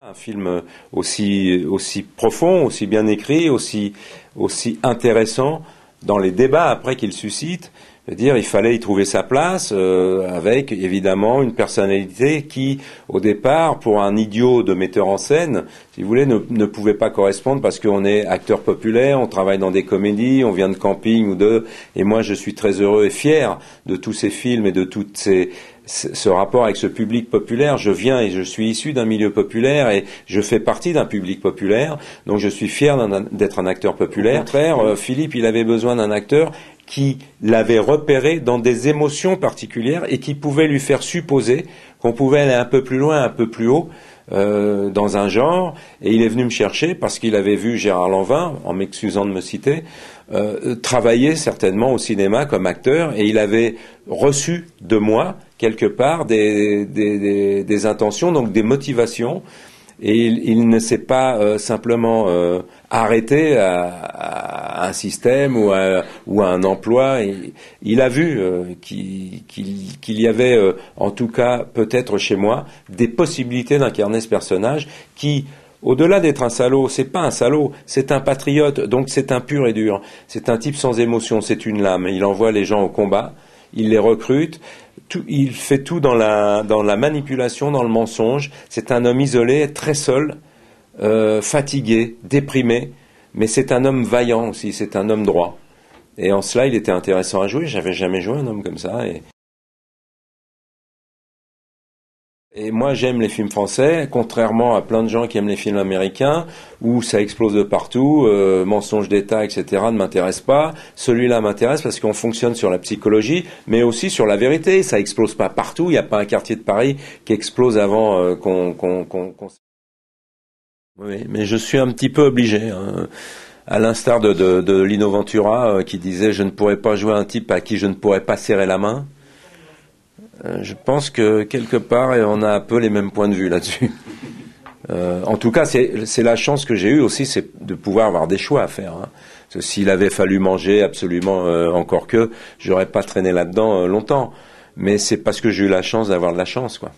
Un film aussi profond, aussi bien écrit, aussi intéressant dans les débats après qu'il suscite. C'est-à-dire, il fallait y trouver sa place avec évidemment une personnalité qui, au départ, pour un idiot de metteur en scène, si vous voulez, ne pouvait pas correspondre parce qu'on est acteur populaire, on travaille dans des comédies, on vient de camping et moi je suis très heureux et fier de tous ces films et de ce rapport avec ce public populaire. Je viens et je suis issu d'un milieu populaire et je fais partie d'un public populaire, donc je suis fier d'être un acteur populaire. Au contraire, Philippe, il avait besoin d'un acteur qui l'avait repéré dans des émotions particulières et qui pouvait lui faire supposer qu'on pouvait aller un peu plus loin, un peu plus haut dans un genre. Et il est venu me chercher parce qu'il avait vu Gérard Lanvin, en m'excusant de me citer, travailler certainement au cinéma comme acteur, et il avait reçu de moi quelque part des intentions, donc des motivations. Et il ne s'est pas simplement arrêté à un système ou à un emploi. Il a vu qu'il y avait, en tout cas peut-être chez moi, des possibilités d'incarner ce personnage qui, au-delà d'être un salaud, c'est pas un salaud, c'est un patriote, donc c'est un pur et dur. C'est un type sans émotion, c'est une lame. Il envoie les gens au combat, il les recrute. Il fait tout dans la manipulation, dans le mensonge. C'est un homme isolé, très seul, fatigué, déprimé, mais c'est un homme vaillant aussi, c'est un homme droit. Et en cela, il était intéressant à jouer. J'avais jamais joué un homme comme ça. Et moi, j'aime les films français, contrairement à plein de gens qui aiment les films américains, où ça explose de partout, mensonges d'État, etc., ne m'intéresse pas. Celui-là m'intéresse parce qu'on fonctionne sur la psychologie, mais aussi sur la vérité. Ça explose pas partout, il n'y a pas un quartier de Paris qui explose avant Oui, mais je suis un petit peu obligé, hein. À l'instar de Lino Ventura, qui disait « Je ne pourrais pas jouer un type à qui je ne pourrais pas serrer la main ». Je pense que quelque part, on a un peu les mêmes points de vue là-dessus. En tout cas, c'est la chance que j'ai eue aussi, c'est de pouvoir avoir des choix à faire. Hein. Parce que s'il avait fallu manger absolument encore que, j'aurais pas traîné là-dedans longtemps. Mais c'est parce que j'ai eu la chance d'avoir de la chance, quoi.